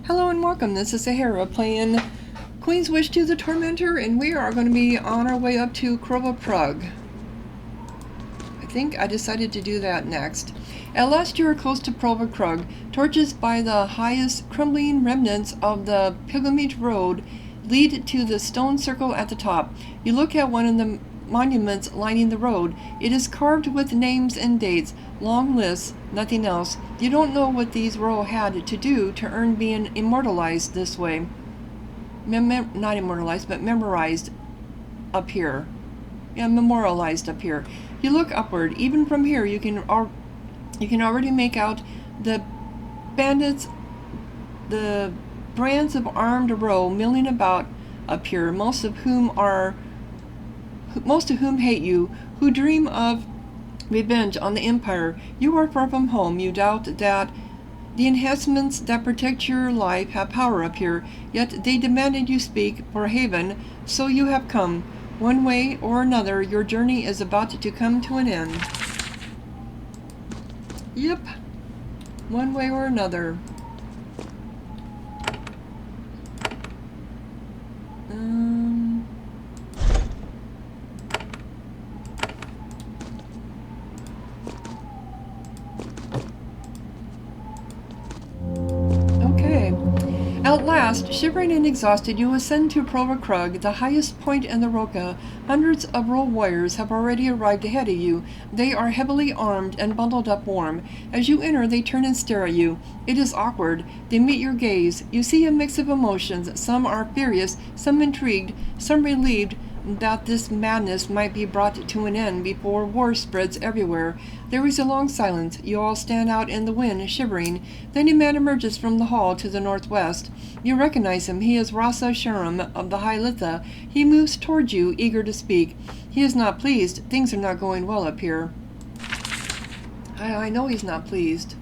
Hello and welcome, this is Sahara playing Queen's Wish to the Tormentor, and we are going to be on our way up to Krug. I think I decided to do that next. At last you are close to Krug. Torches by the highest crumbling remnants of the pilgrimage road lead to the stone circle at the top. You look at one of the monuments lining the road. It is carved with names and dates. Long lists, nothing else. You don't know what these royal had to do to earn being immortalized this way. Not immortalized, but memorized up here. Yeah, memorialized up here. You look upward. Even from here, you can already make out the bandits, the brands of armed row milling about up here. Most of whom hate you, who dream of revenge on the Empire. You are far from home. You doubt that the enhancements that protect your life have power up here, yet they demanded you speak for haven, so you have come. One way or another, your journey is about to come to an end. Yep. One way or another. At last, shivering and exhausted, you ascend to Prova Krug, the highest point in the Roka. Hundreds of roll warriors have already arrived ahead of you. They are heavily armed and bundled up warm. As you enter, they turn and stare at you. It is awkward. They meet your gaze. You see a mix of emotions. Some are furious, some intrigued, some relieved that this madness might be brought to an end before war spreads everywhere. There is a long silence. You all stand out in the wind, shivering. Then a man emerges from the hall to the northwest. You recognize him. He is Rasa Sharam of the High Litha. He moves towards you, eager to speak. He is not pleased. Things are not going well up here. I know he's not pleased.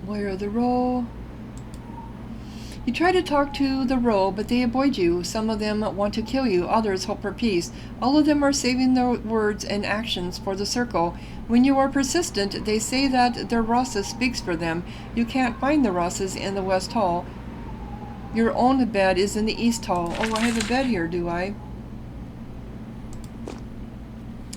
Where are the roll? You try to talk to the row, but they avoid you. Some of them want to kill you, others hope for peace. All of them are saving their words and actions for the circle. When you are persistent, they say that their Rasa speaks for them. You can't find the Rasas in the West Hall. Your own bed is in the East Hall. Oh, I have a bed here, do I?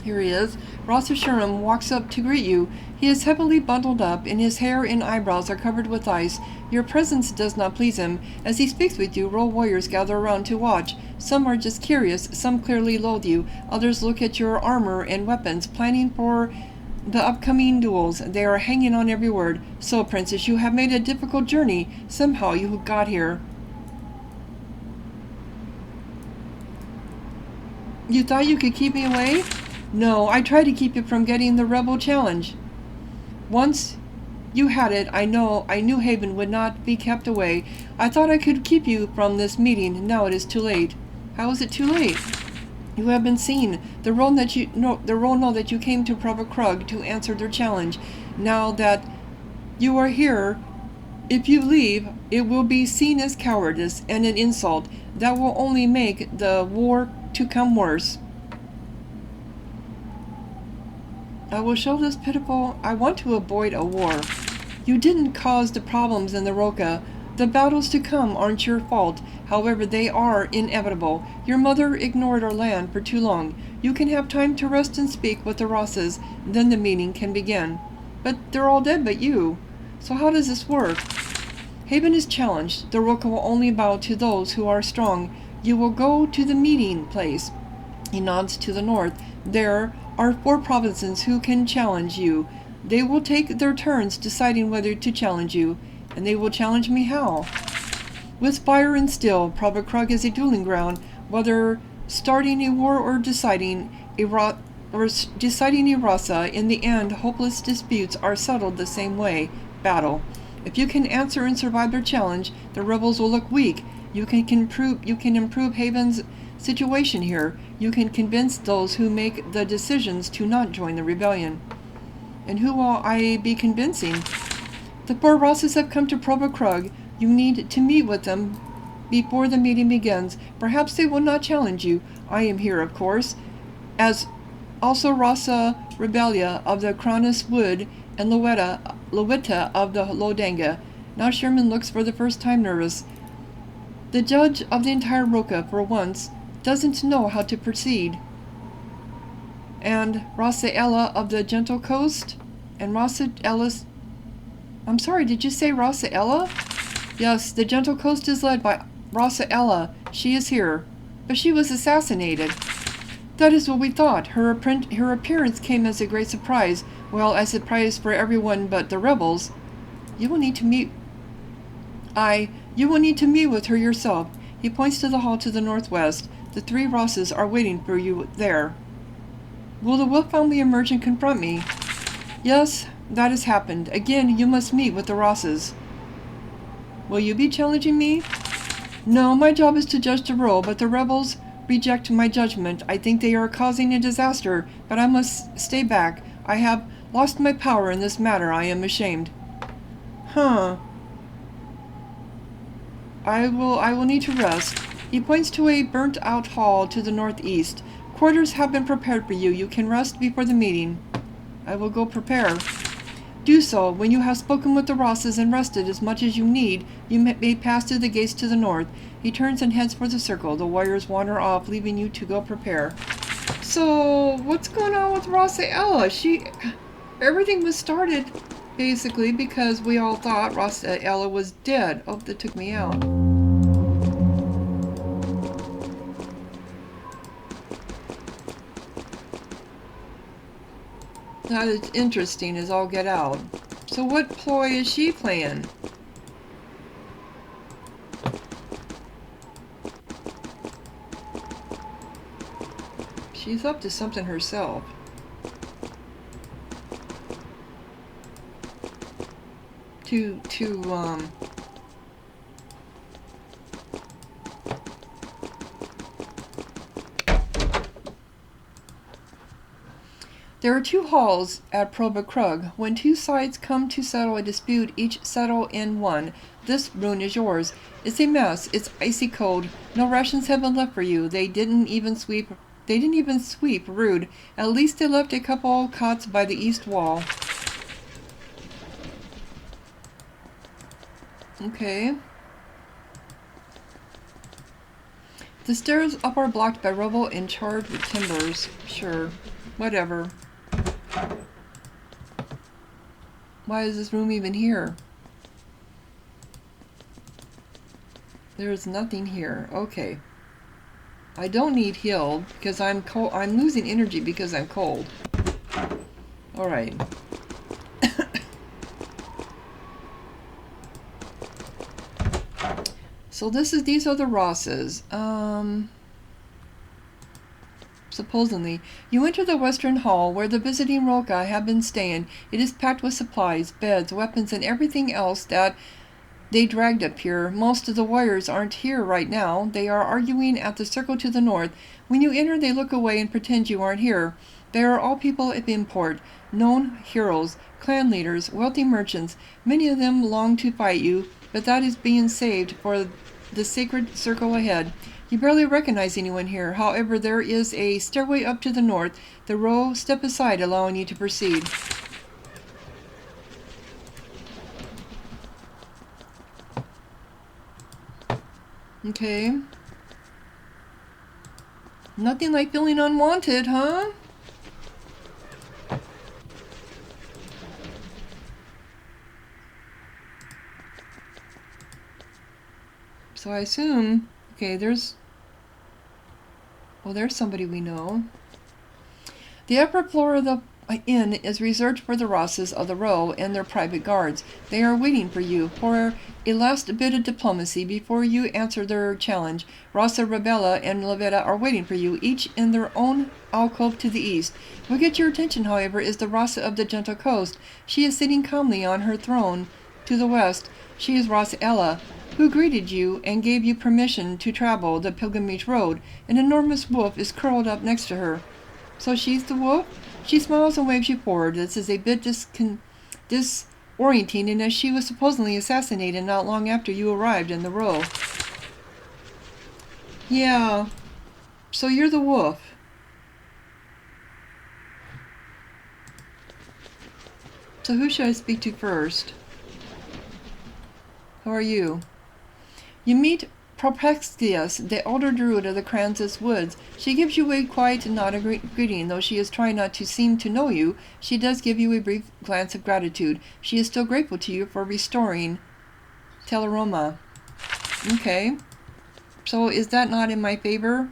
Here he is. Rasa Shuram walks up to greet you. He is heavily bundled up, and his hair and eyebrows are covered with ice. Your presence does not please him. As he speaks with you, roll warriors gather around to watch. Some are just curious, some clearly loathe you. Others look at your armor and weapons, planning for the upcoming duels. They are hanging on every word. So, Princess, you have made a difficult journey. Somehow you got here. You thought you could keep me away? No, I tried to keep you from getting the rebel challenge. Once you had it, I knew Haven would not be kept away. I thought I could keep you from this meeting. Now it is too late. How is it too late? You have been seen. The roll know that you came to Prova Krug to answer their challenge. Now that you are here, if you leave, it will be seen as cowardice and an insult. That will only make the war to come worse. I will show this pitiful. I want to avoid a war. You didn't cause the problems in the Roka. The battles to come aren't your fault. However, they are inevitable. Your mother ignored our land for too long. You can have time to rest and speak with the Rasas. Then the meeting can begin. But they're all dead but you. So how does this work? Haven is challenged. The Roka will only bow to those who are strong. You will go to the meeting place. He nods to the north. There are 4 provinces who can challenge you. They will take their turns deciding whether to challenge you. And they will challenge me how? With fire and steel, Prova Krug is a dueling ground. Whether starting a war or deciding a Rasa, in the end, hopeless disputes are settled the same way. Battle. If you can answer and survive their challenge, the rebels will look weak. You can improve Haven's situation here. You can convince those who make the decisions to not join the rebellion. And who will I be convincing? The 4 Rasas have come to Prova Krug. You need to meet with them before the meeting begins. Perhaps they will not challenge you. I am here, of course. As Also Rasa Rebelia of the Cronus Wood and Lowita of the Lodanga. Now Sherman looks for the first time nervous. The judge of the entire Roca, for once, doesn't know how to proceed. And Rasaela of the Gentle Coast? And Rasaela's... I'm sorry, did you say Rasaela? Yes, the Gentle Coast is led by Rasaela. She is here. But she was assassinated. That is what we thought. Her appearance came as a great surprise. Well, a surprise for everyone but the rebels. You will need to meet with her yourself. He points to the hall to the northwest. The 3 Rosses are waiting for you there. Will the Wolf family emerge and confront me? Yes, that has happened. Again, you must meet with the Rosses. Will you be challenging me? No, my job is to judge the role, but the rebels reject my judgment. I think they are causing a disaster, but I must stay back. I have lost my power in this matter. I am ashamed. Huh. I will need to rest. He points to a burnt-out hall to the northeast. Quarters have been prepared for you. You can rest before the meeting. I will go prepare. Do so. When you have spoken with the Rosses and rested as much as you need, you may pass through the gates to the north. He turns and heads for the circle. The warriors wander off, leaving you to go prepare. So, what's going on with Rasaela? Everything was started, basically, because we all thought Rasaela was dead. Oh, that took me out. That is interesting as all get out. So what ploy is she playing? She's up to something herself. There are 2 halls at Prova Krug. When 2 sides come to settle a dispute, each settle in one. This room is yours. It's a mess. It's icy cold. No rations have been left for you. They didn't even sweep. Rude. At least they left a couple cots by the east wall. Okay. The stairs up are blocked by rubble and charred with timbers. Sure. Whatever. Why is this room even here? There's nothing here. Okay. I don't need healed because I'm cold. I'm losing energy because I'm cold. All right. So these are the Rosses. Supposedly, you enter the western hall where the visiting Roca have been staying. It is packed with supplies, beds, weapons, and everything else that they dragged up here. Most of the warriors aren't here right now. They are arguing at the circle to the north. When you enter, they look away and pretend you aren't here. They are all people of import, known heroes, clan leaders, wealthy merchants. Many of them long to fight you, but that is being saved for the sacred circle ahead. You barely recognize anyone here. However, there is a stairway up to the north. The row step aside, allowing you to proceed. Okay. Nothing like feeling unwanted, huh? So I assume, okay, there's somebody we know. The upper floor of the inn is reserved for the Rosses of the row and their private guards. They are waiting for you for a last bit of diplomacy before you answer their challenge. Rossa, Rebella, and Levetta are waiting for you, each in their own alcove to the east. What gets your attention, however, is the Rossa of the Gentle Coast. She is sitting calmly on her throne to the west. She is Rasaela, who greeted you and gave you permission to travel the pilgrimage road. An enormous wolf is curled up next to her. So she's the wolf? She smiles and waves you forward. This is a bit disorienting, as she was supposedly assassinated not long after you arrived in the row. Yeah. So you're the wolf. So who should I speak to first? Who are you? You meet Propexius, the older druid of the Kranzas woods. She gives you a quiet nod of greeting. Though she is trying not to seem to know you, she does give you a brief glance of gratitude. She is still grateful to you for restoring Teleroma. Okay. So is that not in my favor?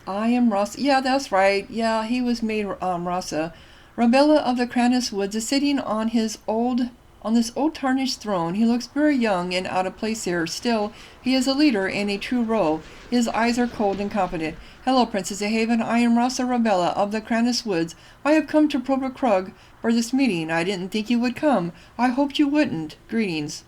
I am Rasa. Yeah, that's right. Yeah, he was made Rasa. Rabella of the Kranus Woods is sitting on this old tarnished throne. He looks very young and out of place here. Still, he is a leader and a true role. His eyes are cold and confident. Hello, Princess Haven. I am Rasa Rabella of the Kranus Woods. I have come to Prova Krug for this meeting. I didn't think you would come. I hoped you wouldn't. Greetings.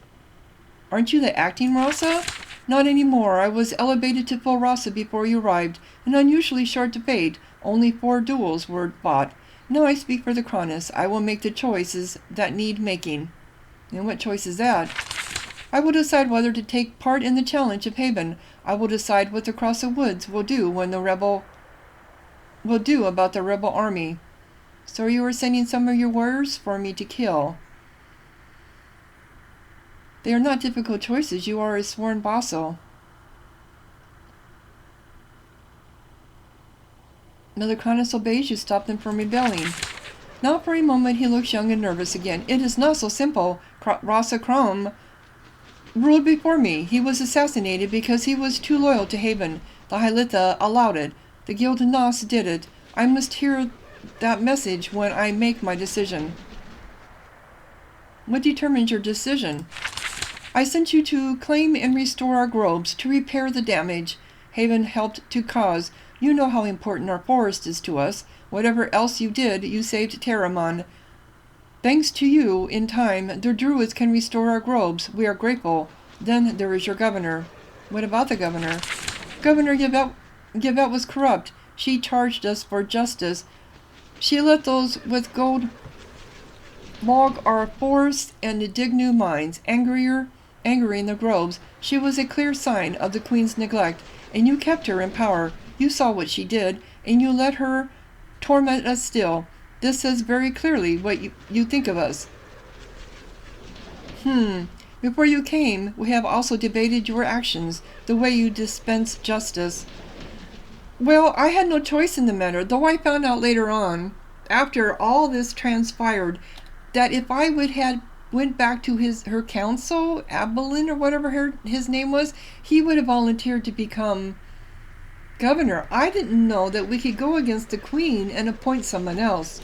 Aren't you the acting Rasa? Not anymore. I was elevated to full Rasa before you arrived. An unusually short debate. Only 4 duels were fought. Now I speak for the Kranus. I will make the choices that need making. And what choice is that? I will decide whether to take part in the challenge of Haven. I will decide what the Cross of Woods will do about the rebel army. So you are sending some of your warriors for me to kill. They are not difficult choices. You are a sworn vassal. Another Kranus obeys you. Stop them from rebelling. Now for a moment he looks young and nervous again. It is not so simple. Rasa Krom ruled before me. He was assassinated because he was too loyal to Haven. The Hylitha allowed it. The Guild Nos did it. I must hear that message when I make my decision. What determines your decision? I sent you to claim and restore our groves, to repair the damage Haven helped to cause. You know how important our forest is to us. Whatever else you did, you saved Terramon. Thanks to you, in time, the druids can restore our groves. We are grateful. Then there is your governor. What about the governor? Governor Yvette was corrupt. She charged us for justice. She let those with gold log our forests and dig new mines, angering the groves. She was a clear sign of the queen's neglect, and you kept her in power. You saw what she did, and you let her torment us still. This says very clearly what you think of us. Before you came, we have also debated your actions, the way you dispense justice. Well, I had no choice in the matter, though I found out later on, after all this transpired, that if I went back to her council, Abelin or whatever his name was, he would have volunteered to become governor. I didn't know that we could go against the queen and appoint someone else.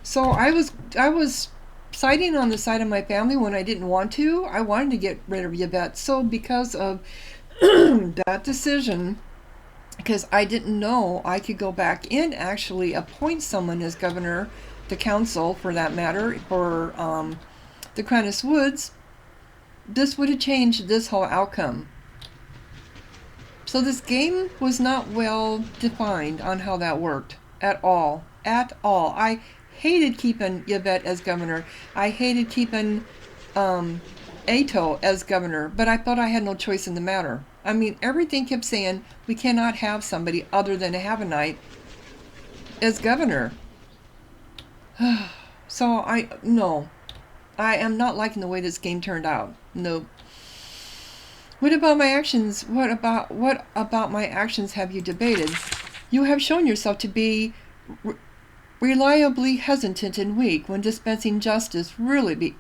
So I was siding on the side of my family when I didn't want to. I wanted to get rid of Yvette. So because of that decision, because I didn't know I could go back and actually appoint someone as governor, the council for that matter, for the Kranus Woods, this would have changed this whole outcome. So this game was not well defined on how that worked at all. At all. I hated keeping Yvette as governor. I hated keeping Ato as governor, but I thought I had no choice in the matter. I mean, everything kept saying we cannot have somebody other than a Havenite as governor. So I am not liking the way this game turned out. Nope. What about my actions? What about my actions have you debated? You have shown yourself to be reliably hesitant and weak when dispensing justice. Really,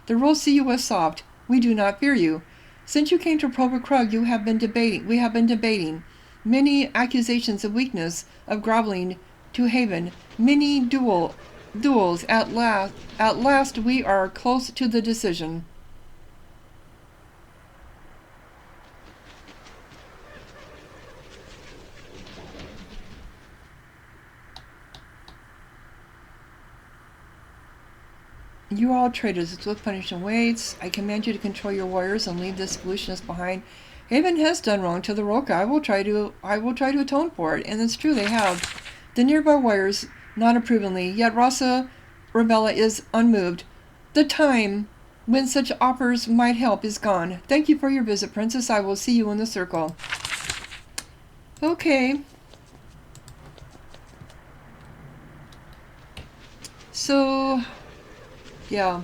the rules see you as soft. We do not fear you. Since you came to Prova Krug, we have been debating. Many accusations of weakness, of groveling to Haven, many duels. At last we are close to the decision. You are all traitors. It's with punishment waits. I command you to control your warriors and leave this foolishness behind. Haven has done wrong to the Roka. I will try to atone for it, and it's true they have. The nearby warriors nod approvingly, yet Rasa Rabella is unmoved. The time when such offers might help is gone. Thank you for your visit, Princess. I will see you in the circle. Okay. So, yeah.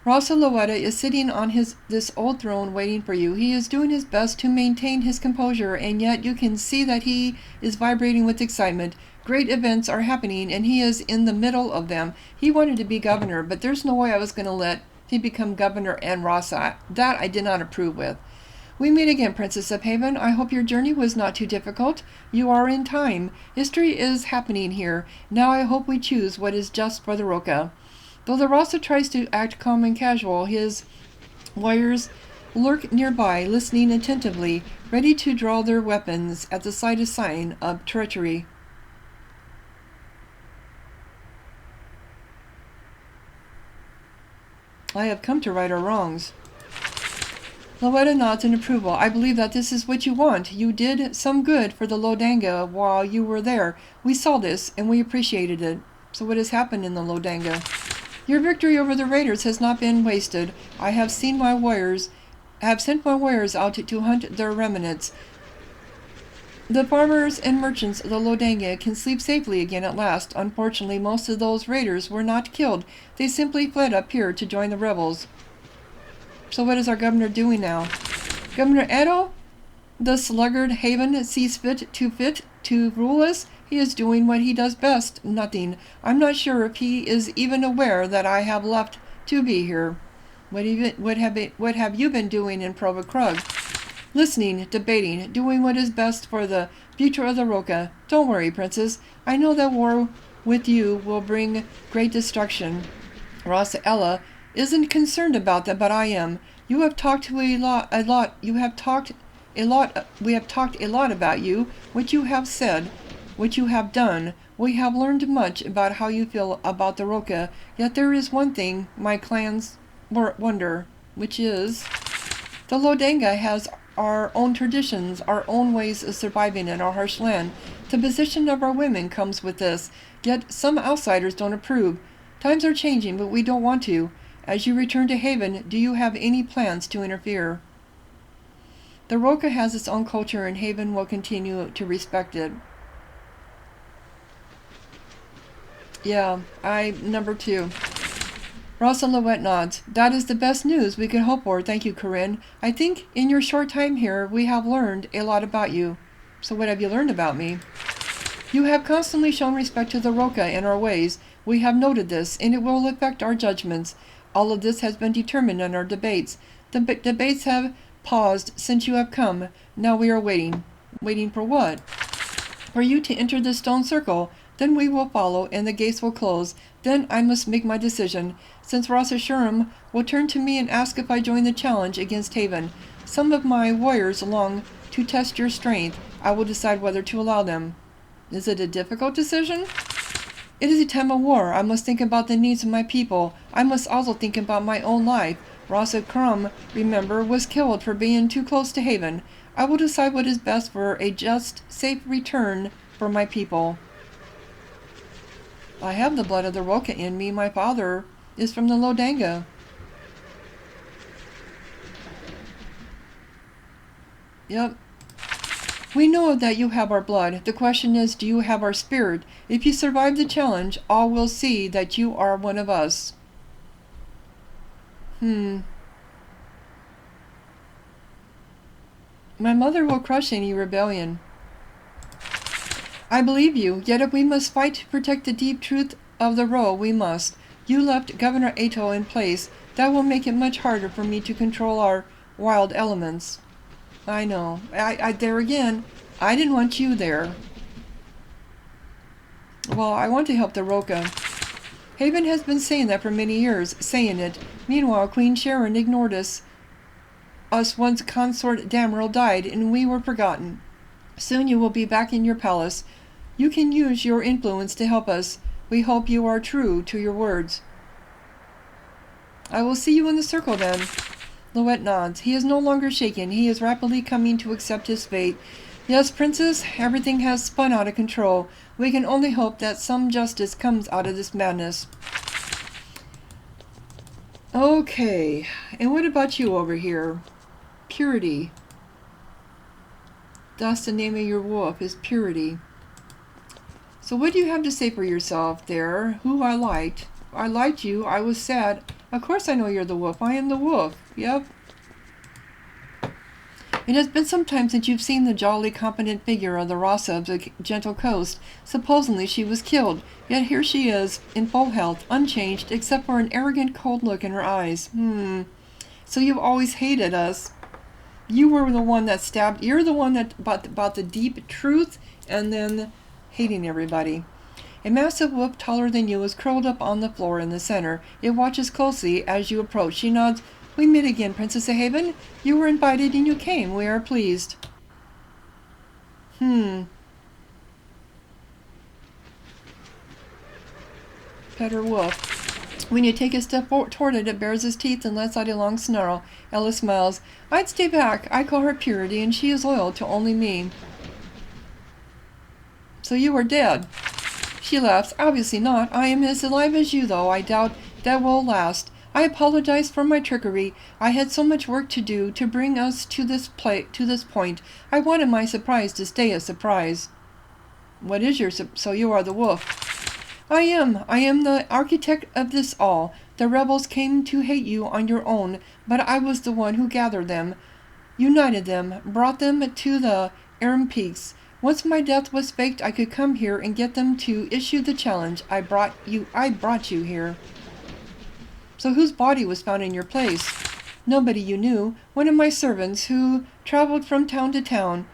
Rasa Loetta is sitting on this old throne waiting for you. He is doing his best to maintain his composure, and yet you can see that he is vibrating with excitement. Great events are happening, and he is in the middle of them. He wanted to be governor, but there's no way I was going to let him become governor and Rasa. That I did not approve with. We meet again, Princess of Haven. I hope your journey was not too difficult. You are in time. History is happening here. Now I hope we choose what is just for the Roka. Though the Rasa tries to act calm and casual, his warriors lurk nearby, listening attentively, ready to draw their weapons at the slightest sign of treachery. I have come to right our wrongs. Loetta nods in approval. I believe that this is what you want. You did some good for the Lodanga while you were there. We saw this, and we appreciated it. So what has happened in the Lodanga? Your victory over the raiders has not been wasted. I have sent my warriors out to hunt their remnants. The farmers and merchants of the Lodanga can sleep safely again at last. Unfortunately, most of those raiders were not killed. They simply fled up here to join the rebels. So what is our governor doing now? Governor Edo? The sluggard Haven sees fit to rule us? He is doing what he does best, nothing. I'm not sure if he is even aware that I have left to be here. What have you been doing in Prova Krug? Listening, debating, doing what is best for the future of the Roka. Don't worry, Princess. I know that war with you will bring great destruction. Rasa Ella isn't concerned about that, but I am. We have talked a lot about you, what you have said, what you have done. We have learned much about how you feel about the Roka, yet there is one thing my clans wonder, which is the Lodanga has our own traditions, our own ways of surviving in our harsh land. The position of our women comes with this, yet some outsiders don't approve. Times are changing, but we don't want to. As you return to Haven, do you have any plans to interfere? The Roka has its own culture, and Haven will continue to respect it. Yeah, number 2. Rasa Loetta nods. That is the best news we could hope for. Thank you, Corinne. I think in your short time here, we have learned a lot about you. So what have you learned about me? You have constantly shown respect to the Roka and our ways. We have noted this, and it will affect our judgments. All of this has been determined in our debates. The debates have paused since you have come. Now we are waiting. Waiting for what? For you to enter the stone circle. Then we will follow, and the gates will close. Then I must make my decision. Since Rasa Shuram will turn to me and ask if I join the challenge against Haven. Some of my warriors long to test your strength. I will decide whether to allow them. Is it a difficult decision? It is a time of war. I must think about the needs of my people. I must also think about my own life. Rasa Krum, remember, was killed for being too close to Haven. I will decide what is best for a just, safe return for my people. I have the blood of the Roka in me. My father is from the Lodanga. Yep. We know that you have our blood. The question is, do you have our spirit? If you survive the challenge, all will see that you are one of us. My mother will crush any rebellion. I believe you, yet if we must fight to protect the deep truth of the role, we must. You left Governor Ato in place. That will make it much harder for me to control our wild elements. I know. There again, I didn't want you there. Well, I want to help the Roka. Haven has been saying that for many years, saying it. Meanwhile, Queen Sharon ignored us. Us once consort Dameril died, and we were forgotten. Soon you will be back in your palace. You can use your influence to help us. We hope you are true to your words. I will see you in the circle then. Loetta nods. He is no longer shaken. He is rapidly coming to accept his fate. Yes, Princess, everything has spun out of control. We can only hope that some justice comes out of this madness. Okay, and what about you over here? Purity. That's the name of your wolf, is Purity. So what do you have to say for yourself there? Who I liked? I liked you. I was sad. Of course I know you're the wolf. I am the wolf. Yep. It has been some time since you've seen the jolly, competent figure of the Rasa of the gentle coast. Supposedly she was killed, yet here she is, in full health, unchanged, except for an arrogant, cold look in her eyes. So you've always hated us. You were the one that stabbed. You're the one that about the deep truth, and then hating everybody. A massive wolf taller than you is curled up on the floor in the center. It watches closely as you approach. She nods. We meet again, Princess of Haven. You were invited and you came. We are pleased. Better wolf. When you take a step toward it, it bares its teeth and lets out a long snarl. Ella smiles. I'd stay back. I call her Purity, and she is loyal to only me. So you are dead. She laughs. Obviously not. I am as alive as you, though. I doubt that will last. I apologize for my trickery. I had so much work to do to bring us to this point. I wanted my surprise to stay a surprise. What is your so you are the wolf? I am the architect of this all. The rebels came to hate you on your own, but I was the one who gathered them, united them, brought them to the Aram Peaks. Once my death was faked, I could come here and get them to issue the challenge. I brought you here. So whose body was found in your place? Nobody you knew. One of my servants who traveled from town to town,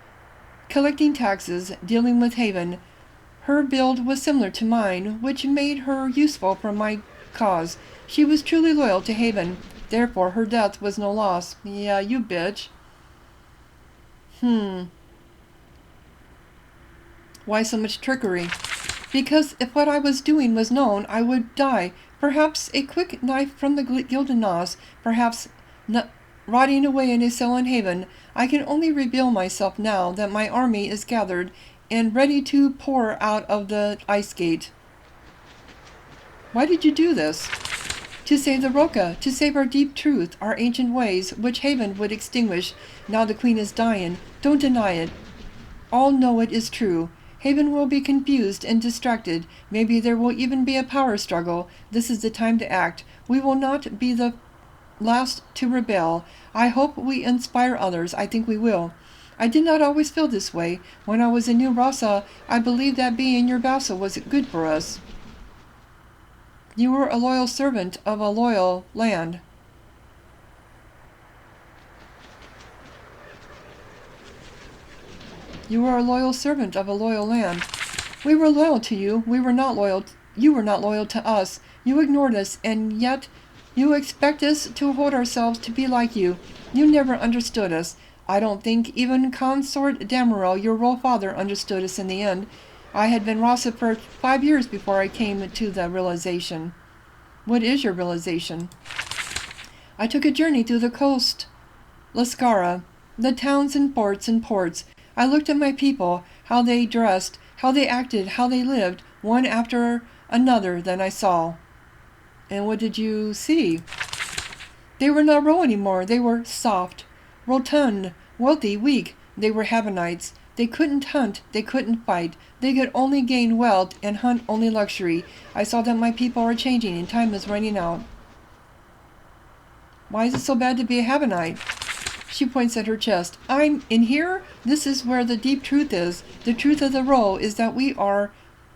collecting taxes, dealing with Haven. Her build was similar to mine, which made her useful for my cause. She was truly loyal to Haven. Therefore, her death was no loss. Yeah, you bitch. Why so much trickery? Because if what I was doing was known, I would die. Perhaps a quick knife from the Gilded Nos, perhaps rotting away in a cell in Haven. I can only reveal myself now that my army is gathered and ready to pour out of the ice gate. Why did you do this? To save the Roka, to save our deep truth, our ancient ways, which Haven would extinguish. Now the Queen is dying. Don't deny it. All know it is true. Haven will be confused and distracted. Maybe there will even be a power struggle. This is the time to act. We will not be the last to rebel. I hope we inspire others. I think we will. I did not always feel this way. When I was a new Rasa, I believed that being your vassal was good for us. You were a loyal servant of a loyal land. You were a loyal servant of a loyal land. We were loyal to you. You were not loyal to us. You ignored us, and yet you expect us to hold ourselves to be like you. You never understood us. I don't think even Consort Damarel, your royal father, understood us in the end. I had been Rasa for 5 years before I came to the realization. What is your realization? I took a journey through the coast, Lascara, the towns and ports. I looked at my people, how they dressed, how they acted, how they lived, one after another. Then I saw. And what did you see? They were not raw anymore. They were soft, rotund, wealthy, weak. They were Havanites. They couldn't hunt. They couldn't fight. They could only gain wealth and hunt only luxury. I saw that my people are changing and time is running out. Why is it so bad to be a Havanite? She points at her chest. I'm in here? This is where the deep truth is. The truth of the role is that we are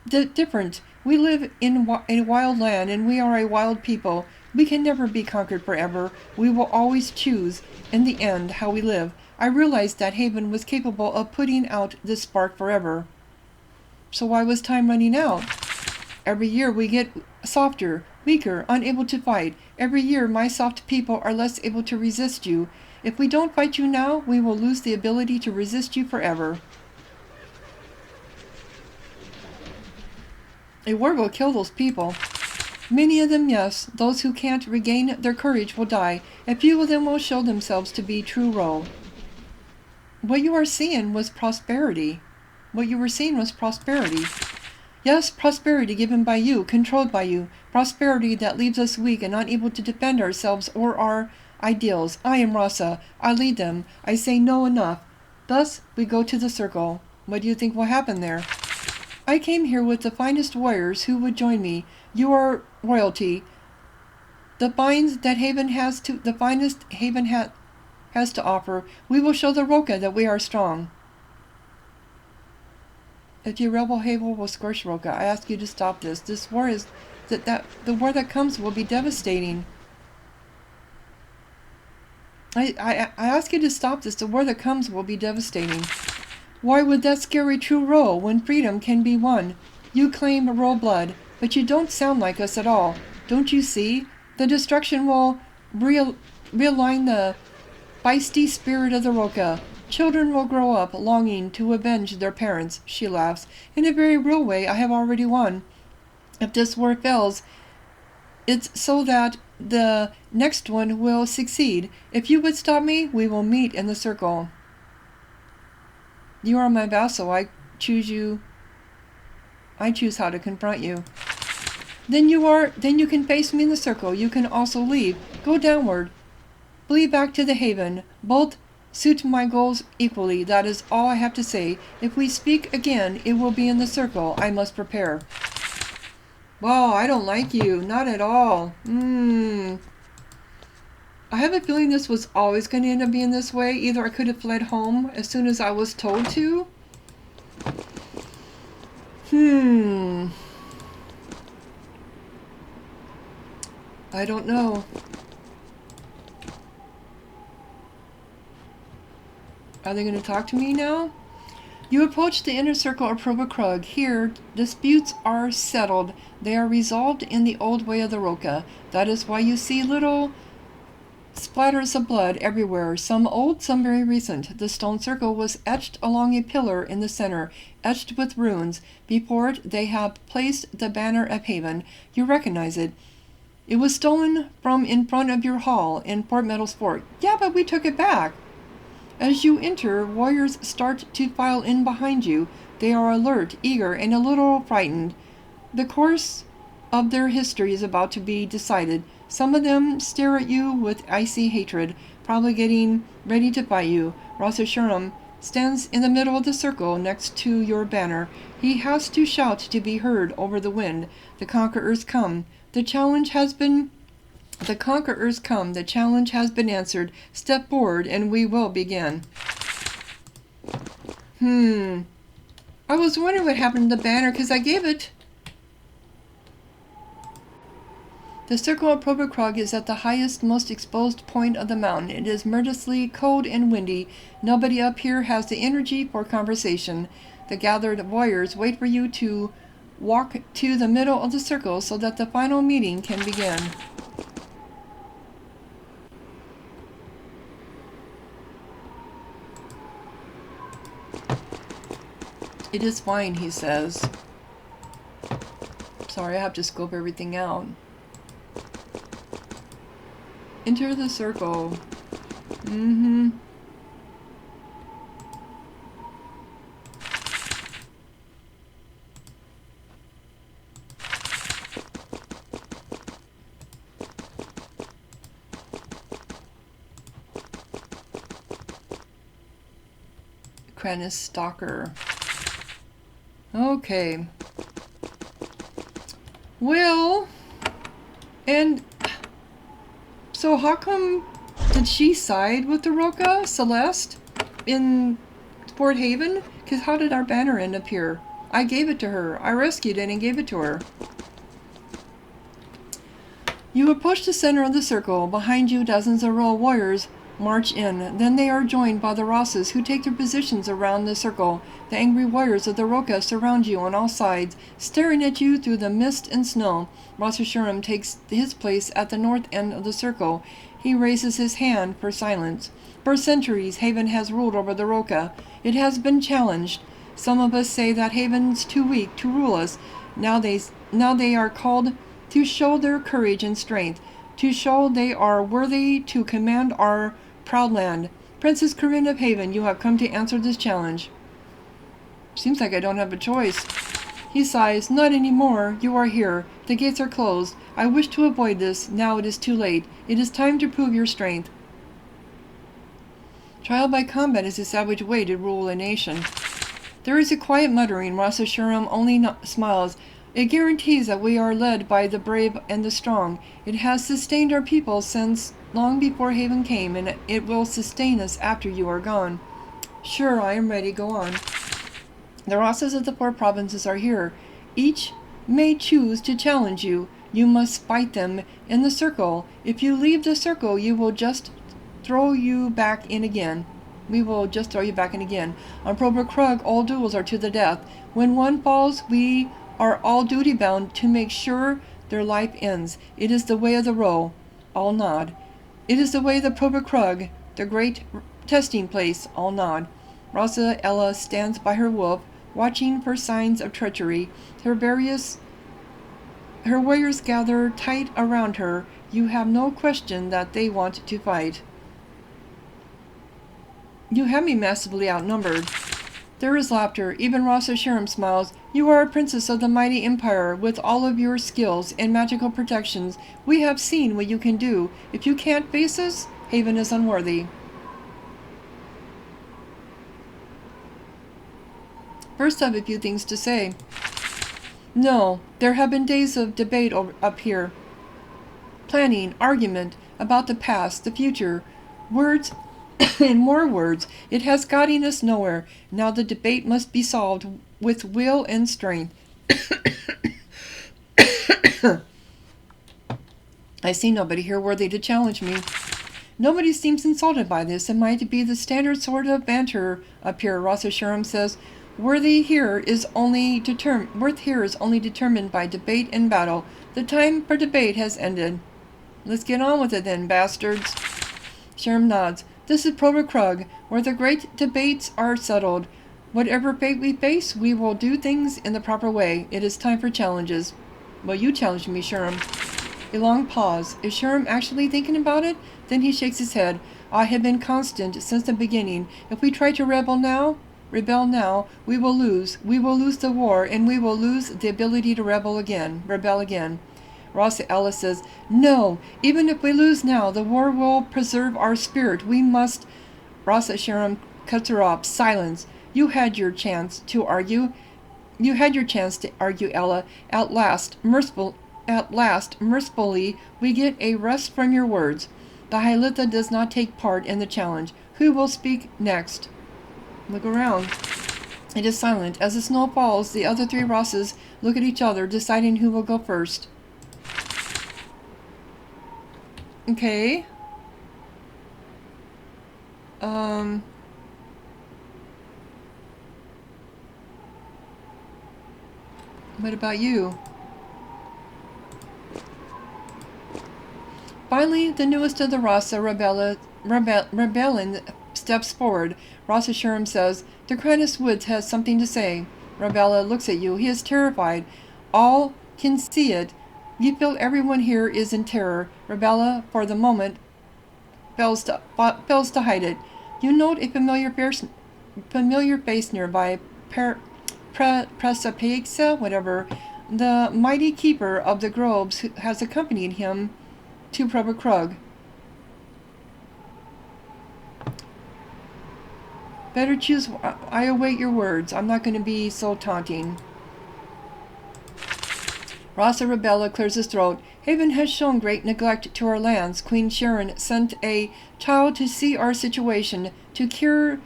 different. We live in a wild land, and we are a wild people. We can never be conquered forever. We will always choose, in the end, how we live. I realized that Haven was capable of putting out this spark forever. So why was time running out? Every year we get softer, weaker, unable to fight. Every year my soft people are less able to resist you. If we don't fight you now, we will lose the ability to resist you forever. A war will kill those people. Many of them, yes. Those who can't regain their courage will die. A few of them will show themselves to be true Ro. What you are seeing was prosperity. Yes, prosperity given by you, controlled by you. Prosperity that leaves us weak and unable to defend ourselves or our ideals. I am Rasa. I lead them. I say no enough. Thus, we go to the circle. What do you think will happen there? I came here with the finest warriors who would join me. You are royalty. The finest Haven has to offer. We will show the Roka that we are strong. If you rebel, Havel will scorch Roka. I ask you to stop this. This war is the war that comes will be devastating. I ask you to stop this. The war that comes will be devastating. Why would that scary true roll when freedom can be won? You claim roll blood, but you don't sound like us at all. Don't you see? The destruction will realign the feisty spirit of the Roka. Children will grow up longing to avenge their parents. She laughs. In a very real way, I have already won. If this war fails, it's so that the next one will succeed. If you would stop me, we will meet in the circle. You are my vassal. I choose how to confront you. Then you can face me in the circle. You can also leave. Go downward. Flee back to the Haven. Both suit my goals equally. That is all I have to say. If we speak again, it will be in the circle. I must prepare. Wow, I don't like you. Not at all. I have a feeling this was always going to end up being this way. Either I could have fled home as soon as I was told to. I don't know. Are they going to talk to me now? You approach the inner circle of Prova Krug. Here, disputes are settled. They are resolved in the old way of the Roka. That is why you see little splatters of blood everywhere, some old, some very recent. The stone circle was etched along a pillar in the center, etched with runes. Before it, they have placed the banner of Haven. You recognize it. It was stolen from in front of your hall in Port Meadows Fort. Yeah, but we took it back. As you enter, warriors start to file in behind you. They are alert, eager, and a little frightened. The course of their history is about to be decided. Some of them stare at you with icy hatred, probably getting ready to fight you. Rosashuram stands in the middle of the circle next to your banner. He has to shout to be heard over the wind. The conquerors come. The challenge has been answered. Step forward and we will begin. I was wondering what happened to the banner because I gave it. The circle of Prova Krug is at the highest, most exposed point of the mountain. It is murderously cold and windy. Nobody up here has the energy for conversation. The gathered warriors wait for you to walk to the middle of the circle so that the final meeting can begin. It is fine, he says. Sorry, I have to scope everything out. Enter the circle. Kranus Stalker. Okay. Well, and so how come did she side with the Roka, Celeste, in Port Haven? Because how did our banner end up here? I gave it to her. I rescued it and gave it to her. You approach the center of the circle. Behind you, dozens of royal warriors march in. Then they are joined by the Rosses, who take their positions around the circle. The angry warriors of the Roka surround you on all sides, staring at you through the mist and snow. Rosashuram takes his place at the north end of the circle. He raises his hand for silence. For centuries, Haven has ruled over the Roka. It has been challenged. Some of us say that Haven's too weak to rule us. Now they are called to show their courage and strength, to show they are worthy to command our proud land. Princess Corinne of Haven, you have come to answer this challenge. Seems like I don't have a choice. He sighs. Not anymore. You are here. The gates are closed. I wish to avoid this. Now it is too late. It is time to prove your strength. Trial by combat is a savage way to rule a nation. There is a quiet muttering. Rasa Shuram only smiles. It guarantees that we are led by the brave and the strong. It has sustained our people since long before Haven came, and it will sustain us after you are gone. Sure, I am ready. Go on. The Rasas of the 4 provinces are here. Each may choose to challenge you. You must fight them in the circle. If you leave the circle, you will just throw you back in again. We will just throw you back in again. On Prova Krug, all duels are to the death. When one falls, we are all duty-bound to make sure their life ends. It is the way of the row. All nod. It is the way of the Prova Krug, the great testing place. All nod. Rasa Ella stands by her wolf, watching for signs of treachery. Her warriors gather tight around her. You have no question that they want to fight. You have me massively outnumbered. There is laughter. Even Rasa Shuram smiles. You are a princess of the mighty empire. With all of your skills and magical protections, we have seen what you can do. If you can't face us, Haven is unworthy. First, I have a few things to say. No, there have been days of debate up here. Planning, argument about the past, the future, words and more words. It has gotten us nowhere. Now the debate must be solved with will and strength. I see nobody here worthy to challenge me. Nobody seems insulted by this. It might be the standard sort of banter up here. Rasa Shuram says, Worth here is only determined by debate and battle. The time for debate has ended. Let's get on with it then, bastards. Shuram nods. This is Prova Krug, where the great debates are settled. Whatever fate we face, we will do things in the proper way. It is time for challenges. Well, you challenged me, Shuram. A long pause. Is Shuram actually thinking about it? Then he shakes his head. I have been constant since the beginning. If we try to rebel now, we will lose. We will lose the war, and we will lose the ability to rebel again. Rasa Ella says, No, even if we lose now, the war will preserve our spirit. We must. Rasa Shuram cuts her off. Silence. You had your chance to argue. Ella. At last, mercifully, we get a rest from your words. The Hylitha does not take part in the challenge. Who will speak next? Look around. It is silent. As the snow falls, the other 3 Rosses look at each other, deciding who will go first. Okay. What about you? Finally, the newest of the Rasa rebellion steps forward. Rasa Shuram says, The Kranus Woods has something to say. Rabella looks at you. He is terrified. All can see it. You feel everyone here is in terror. Rabella, for the moment, fails to hide it. You note a familiar face nearby. Presapexa, whatever. The mighty keeper of the groves has accompanied him to Prova Krug. Better choose. I await your words. I'm not going to be so taunting. Rasa Rabella clears his throat. Haven has shown great neglect to our lands. Queen Sharon sent a child to see our situation, to cure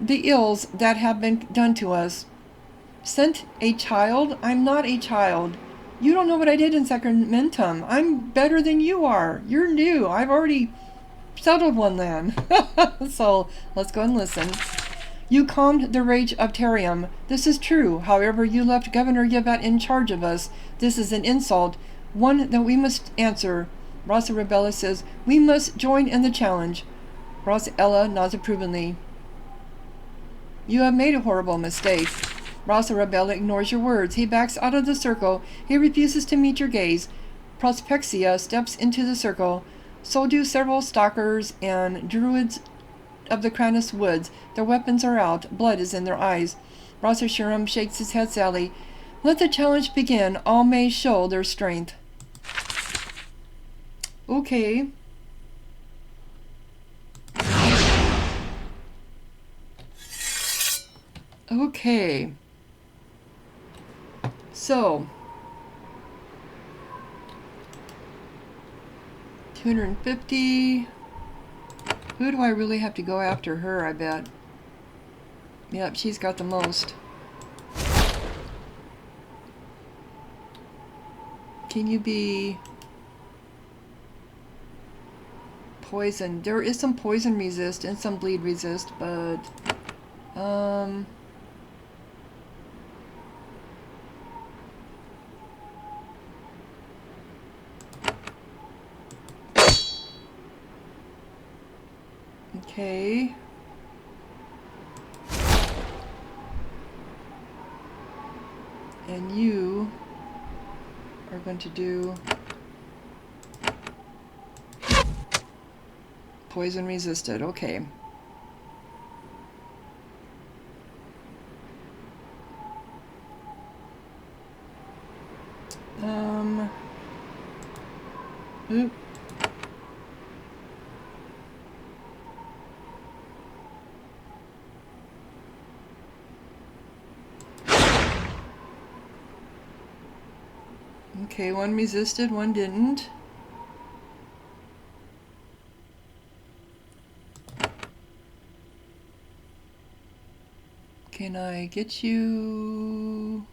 the ills that have been done to us. Sent a child? I'm not a child. You don't know what I did in Sacramentum. I'm better than you are. You're new. I've already settled one land. So, let's go and listen. You calmed the rage of Terium. This is true. However, you left Governor Yvette in charge of us. This is an insult, one that we must answer. Rasa Rabella says, We must join in the challenge. Rasa Ella nods approvingly. You have made a horrible mistake. Rasa Rabella ignores your words. He backs out of the circle. He refuses to meet your gaze. Prospexia steps into the circle. So do several stalkers and druids of the Kranus Woods. Their weapons are out. Blood is in their eyes. Rasa Shuram shakes his head sadly. Let the challenge begin. All may show their strength. Okay. Okay. So 250. Who do I really have to go after? Her, I bet. Yep, she's got the most. Can you be poison? There is some poison resist and some bleed resist, but okay. And you are going to do poison resisted. Okay. Oop. Okay, one resisted, one didn't. Can I get you?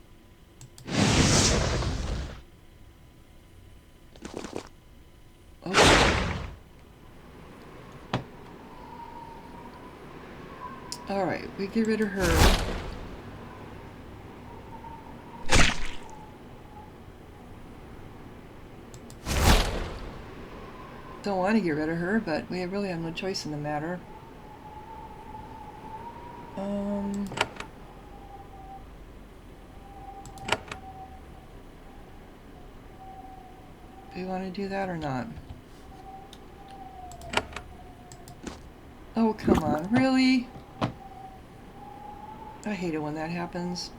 Okay. Alright, we get rid of her. Don't want to get rid of her, but we really have no choice in the matter. Do you want to do that or not? Oh, come on, really? I hate it when that happens.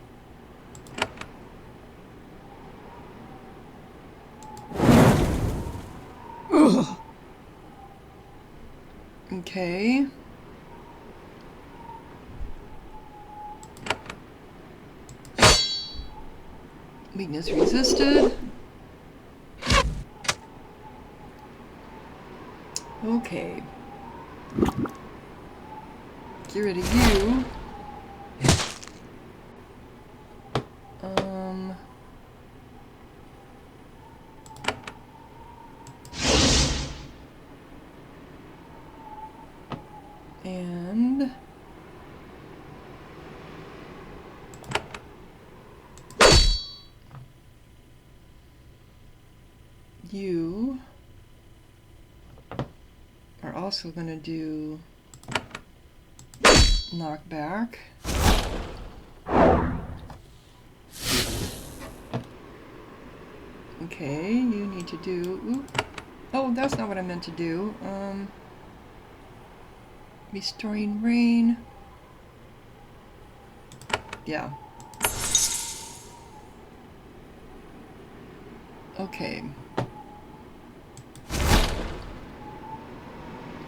Ugh. Okay. Weakness resisted. Okay. Get rid of you. And you are also going to do knockback. Okay, you need to do... Oop. Oh, that's not what I meant to do. Restoring rain. Yeah. Okay.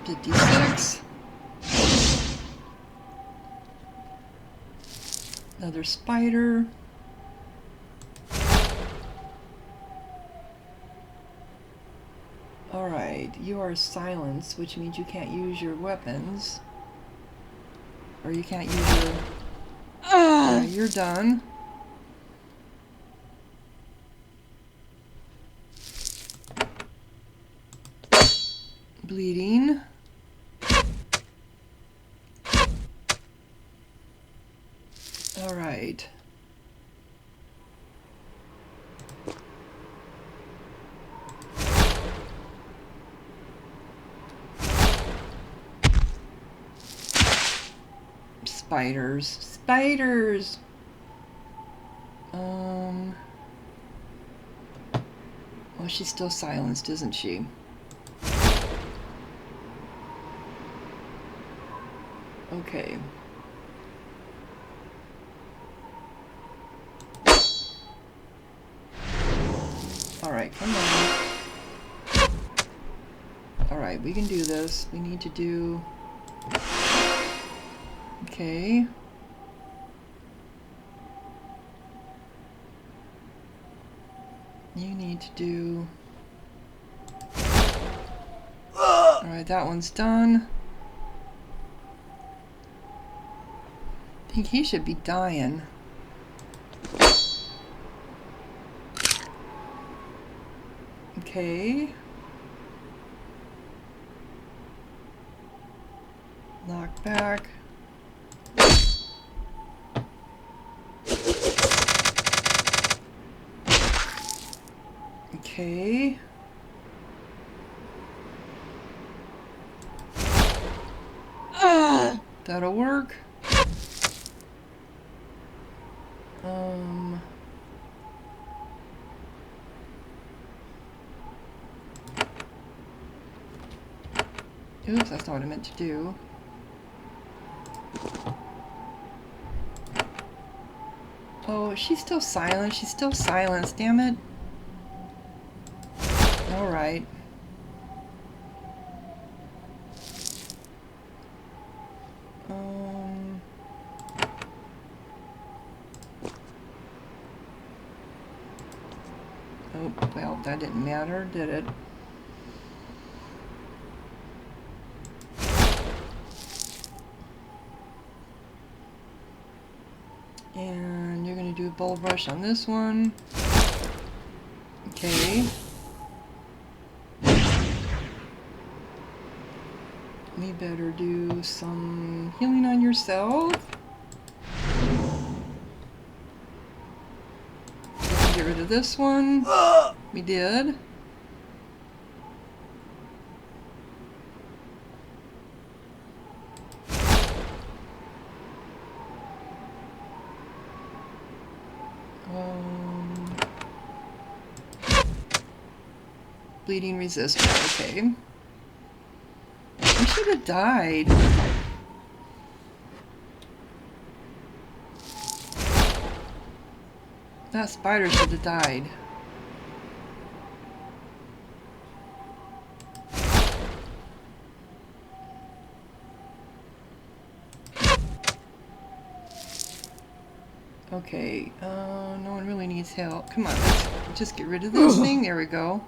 56. Another spider. Alright, you are silenced, which means you can't use your weapons. Or you can't use your... Yeah, you're done. Bleeding. Alright. Spiders. Spiders! Well, she's still silenced, isn't she? Okay. Alright, come on. Alright, we can do this. We need to do... Okay. You need to do... Alright, that one's done. I think he should be dying. Okay. Knock back. Okay. That'll work. Oops, that's not what I meant to do. Oh, she's still silent. She's still silenced. Damn it. All right. Oh, well, that didn't matter, did it? And you're going to do a bulb rush on this one. Okay. We better do some healing on yourself. Get rid of this one. We did. Bleeding resistant, okay. We should have died. That spider should have died. Okay, no one really needs help. Come on, let's just get rid of this thing. There we go.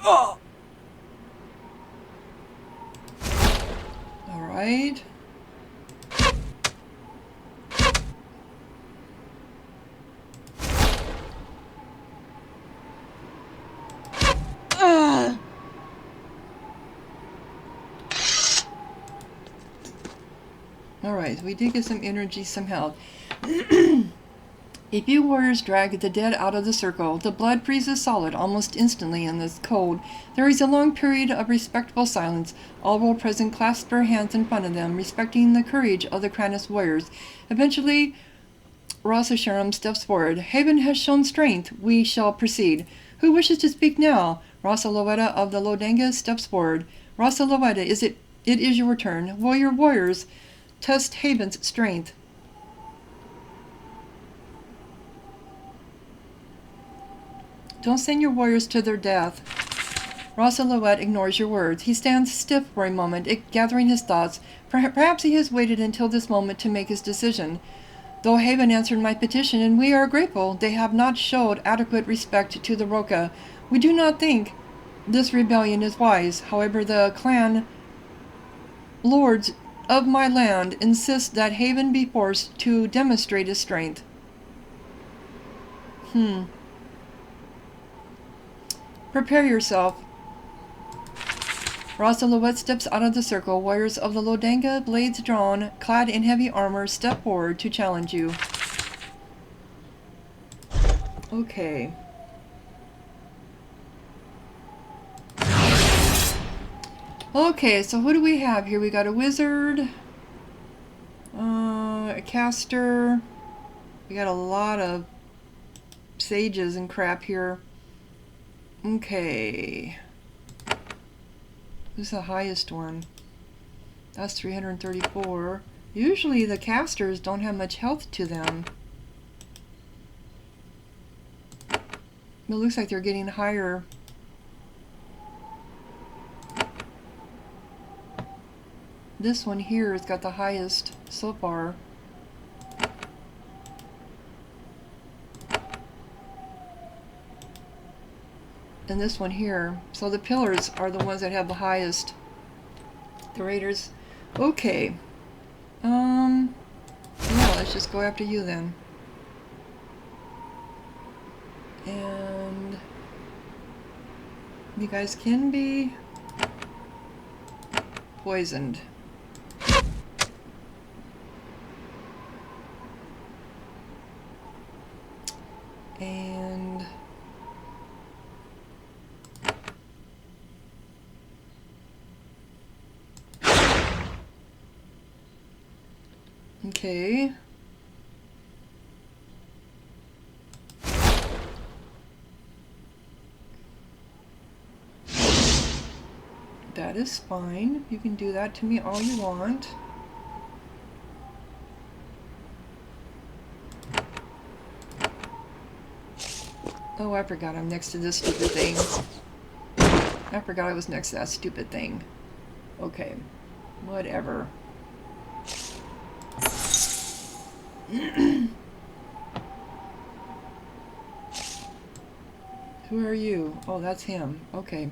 All right. Alright, we did get some energy, some health. A few warriors drag the dead out of the circle. The blood freezes solid almost instantly in this cold. There is a long period of respectful silence. All were present clasp their hands in front of them, respecting the courage of the Kranis warriors. Eventually, Rasa Sharam steps forward. Haven has shown strength. We shall proceed. Who wishes to speak now? Rasa Lowetta of the Lodanga steps forward. Rasa Lowetta, it is your turn. Will your warriors test Haven's strength? Don't send your warriors to their death. Rasa Lowett ignores your words. He stands stiff for a moment, gathering his thoughts. Perhaps he has waited until this moment to make his decision. Though Haven answered my petition, and we are grateful, they have not showed adequate respect to the Roka. We do not think this rebellion is wise. However, the clan lords of my land insist that Haven be forced to demonstrate his strength. Prepare yourself. Rasa Lowett steps out of the circle. Warriors of the Lodanga, blades drawn, clad in heavy armor, step forward to challenge you. Okay. Okay, so who do we have here? We got a wizard, a caster. We got a lot of sages and crap here. Okay. Who's the highest one? That's 334. Usually the casters don't have much health to them. It looks like they're getting higher. This one here has got the highest so far. And this one here. So the pillars are the ones that have the highest. The raiders. Okay. Yeah, let's just go after you then. And you guys can be poisoned. And okay. That is fine. You can do that to me all you want. Oh, I forgot I'm next to this stupid thing. I forgot I was next to that stupid thing. Okay. Whatever. Who are you? Oh, that's him. Okay.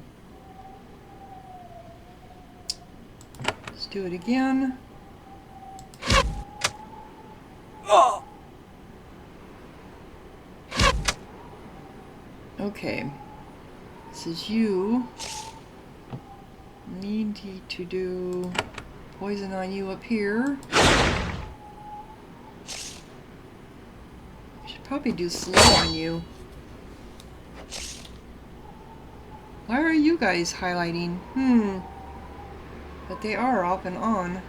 Let's do it again. Okay. This is you. Need to do poison on you up here. Should probably do slow on you. Why are you guys highlighting? But they are off and on.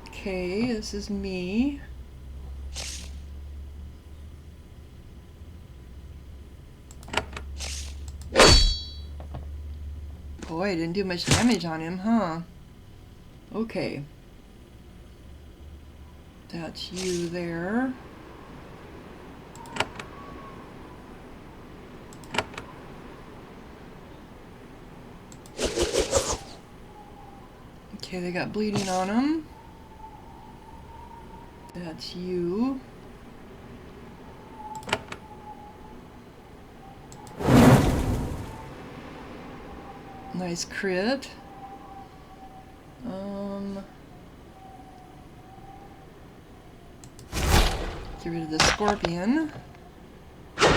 Okay, this is me. Boy, I didn't do much damage on him, huh? Okay. That's you there. Okay, they got bleeding on them. That's you. Nice crit. Get rid of the scorpion. I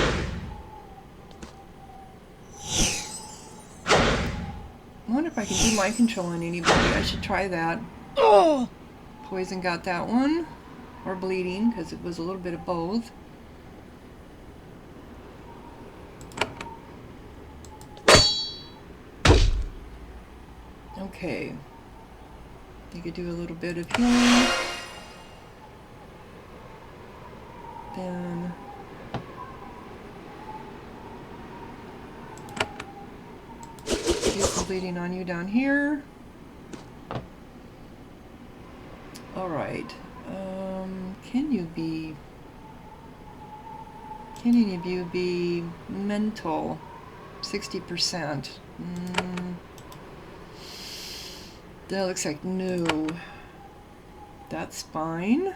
wonder if I can do mind control on anybody. I should try that. Poison got that one. Or bleeding, because it was a little bit of both. Okay. You could do a little bit of healing. Then do some bleeding on you down here. Alright. Can any of you be mental? 60%. That looks like no. That's fine.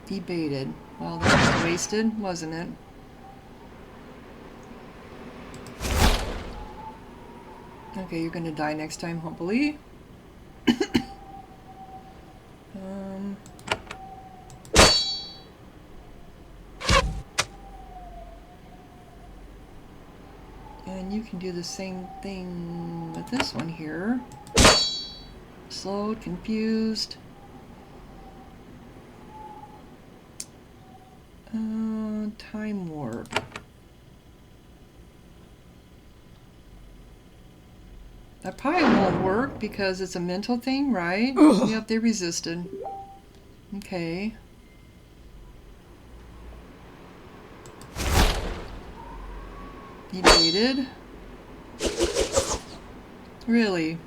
Debated. Well, that was wasted, wasn't it? Okay, you're gonna die next time, hopefully. And you can do the same thing with this one here. Slowed, confused. Time warp. That probably won't work because it's a mental thing, right? Yep, they resisted. Okay. Evaded. Really?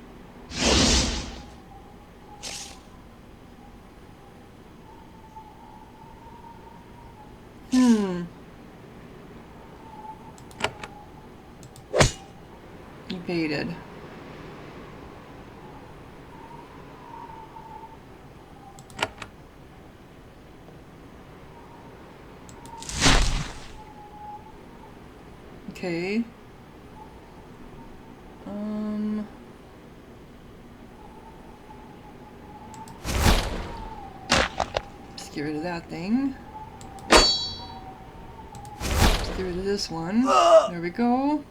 Evaded. Okay. Let's get rid of that thing. Let's get rid of this one. There we go.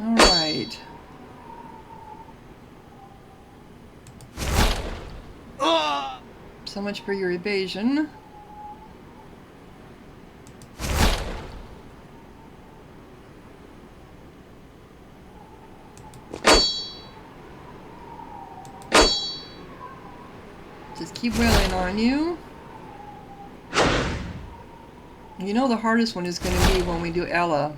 Alright. So much for your evasion. Just keep wailing on you. You know the hardest one is going to be when we do Ella.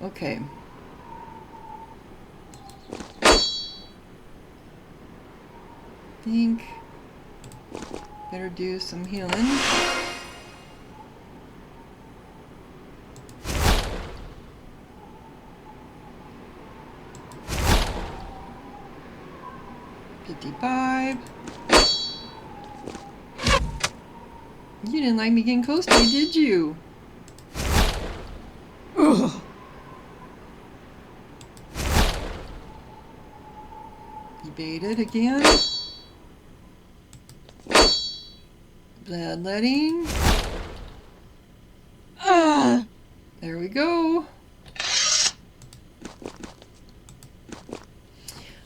Okay. Think better do some healing. $55. You didn't like me getting close to you, did you? Ugh. Evaded again. Bloodletting. There we go.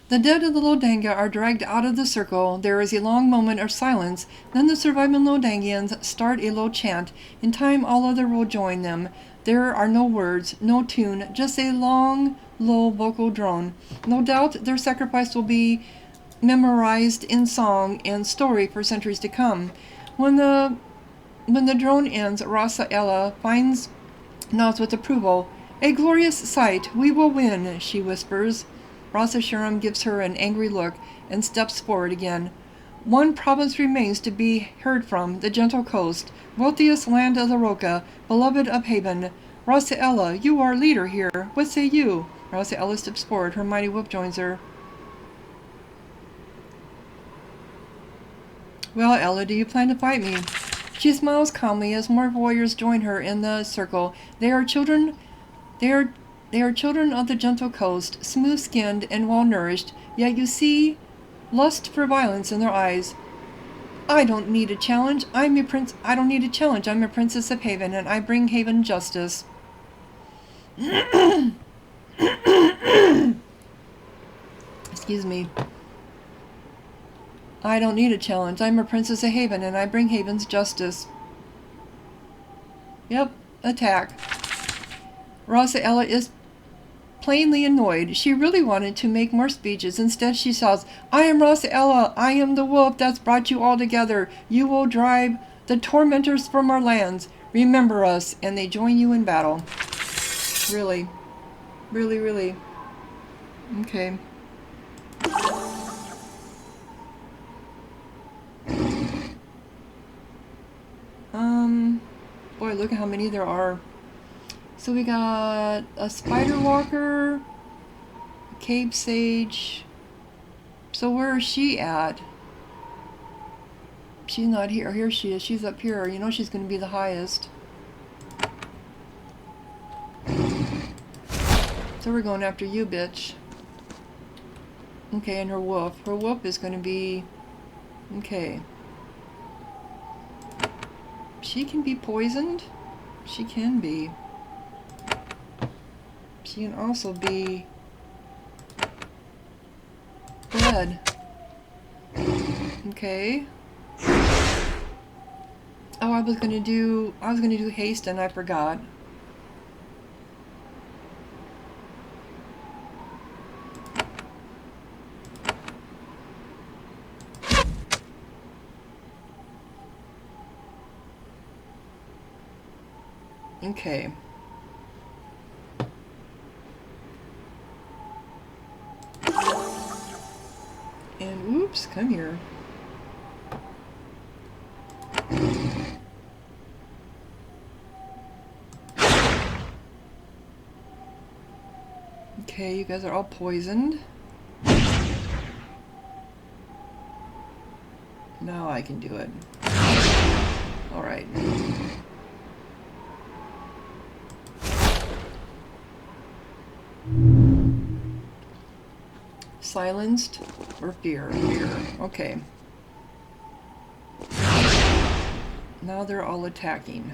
The dead of the Lodanga are dragged out of the circle. There is a long moment of silence. Then the surviving Lodangians start a low chant. In time, all other will join them. There are no words, no tune, just a long, low vocal drone. No doubt their sacrifice will be memorized in song and story for centuries to come. When the drone ends, Rasa Ella nods with approval. A glorious sight. We will win, she whispers. Rasa Shuram gives her an angry look and steps forward again. One province remains to be heard from, the gentle coast, wealthiest land of the Roka, beloved of Haven. Rasa Ella, you are leader here. What say you? Rasa Ella steps forward. Her mighty whip joins her. Well, Ella, do you plan to fight me? She smiles calmly as more warriors join her in the circle. They are children of the gentle coast, smooth-skinned and well-nourished, yet you see lust for violence in their eyes. I don't need a challenge. I'm a princess of Haven, and I bring Haven justice. Excuse me. I don't need a challenge. I'm a princess of Haven, and I bring Haven's justice. Yep, attack. Rasa Ella is plainly annoyed. She really wanted to make more speeches. Instead, she shouts, I am Rasa Ella. I am the wolf that's brought you all together. You will drive the tormentors from our lands. Remember us. And they join you in battle. Really. Really, really. Okay. Boy, look at how many there are. So we got a spider walker, cave sage. So where is she at? She's not here. Here she is. She's up here. You know she's going to be the highest. So we're going after you, bitch. Okay, and her wolf. Her wolf is going to be... Okay. She can be poisoned. She can be. She can also be bled. Okay. Oh, I was gonna do haste and I forgot. Okay. And oops, come here. Okay, you guys are all poisoned. Now I can do it. Alright. Silenced or fear? Fear. Okay. Now they're all attacking.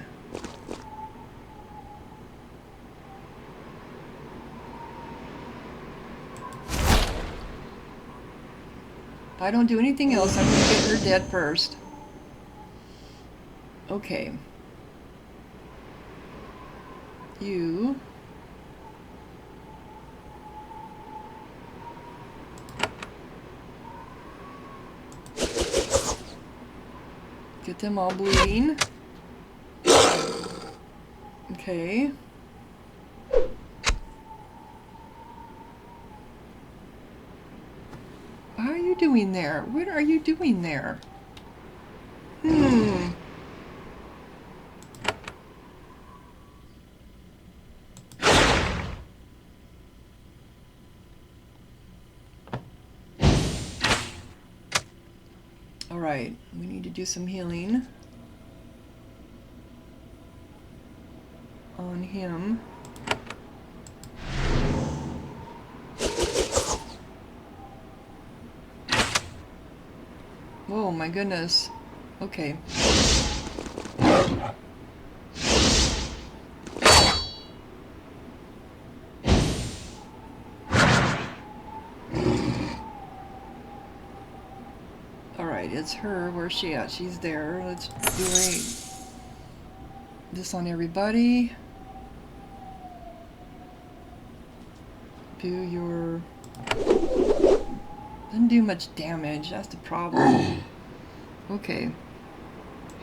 If I don't do anything else, I'm going to get her dead first. Okay. You... Get them all bleeding. Okay. What are you doing there? What are you doing there? Alright, we need to do some healing on him. Whoa, my goodness. Okay. Alright, it's her. Where's she at? She's there. Let's do this on everybody. Do your... Doesn't do much damage. That's the problem. Okay.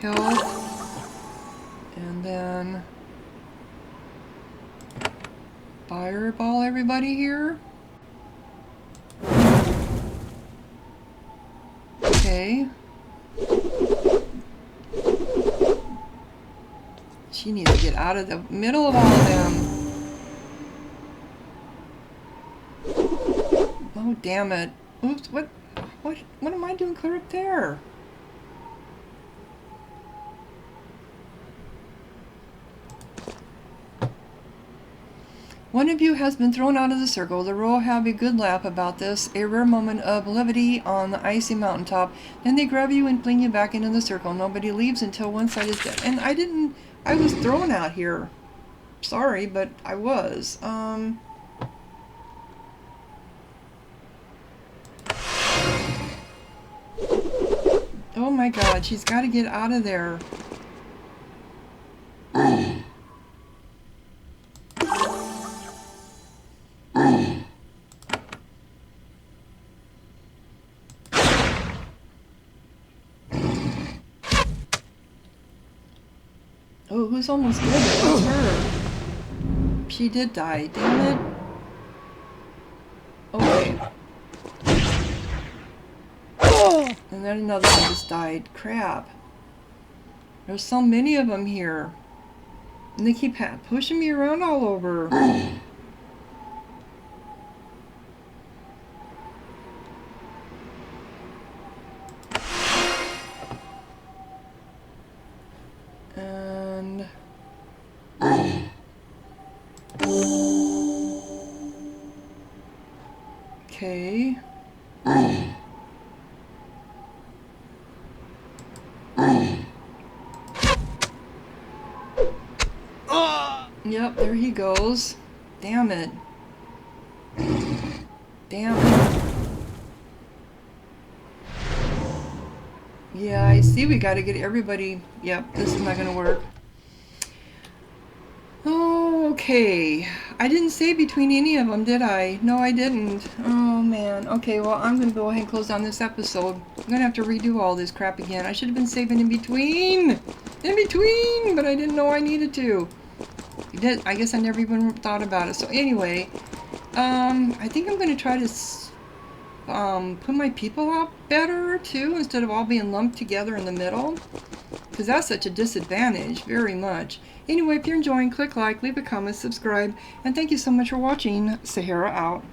Health. And then... Fireball everybody here. Okay. She needs to get out of the middle of all of them. Oh, damn it. Oops, what am I doing clear up there? One of you has been thrown out of the circle. The row have a good laugh about this, a rare moment of levity on the icy mountaintop. Then they grab you and fling you back into the circle. Nobody leaves until one side is dead. And I was thrown out here. Sorry, but I was. Oh my god, she's got to get out of there. Oh, who's almost dead? It was her. She did die, damn it. Okay. And then another one just died. Crap. There's so many of them here. And they keep pushing me around all over. And... Okay. Yep, there he goes. Damn it. Damn it. Yeah, I see. We got to get everybody. Yep, this is not going to work. Okay. I didn't say between any of them, did I? No, I didn't. Oh, man. Okay, well, I'm going to go ahead and close down this episode. I'm going to have to redo all this crap again. I should have been saving in between. In between, but I didn't know I needed to. I guess I never even thought about it. So anyway, I think I'm going to try to put my people out better, too, instead of all being lumped together in the middle. Because that's such a disadvantage, very much. Anyway, if you're enjoying, click like, leave a comment, subscribe, and thank you so much for watching. Sahara out.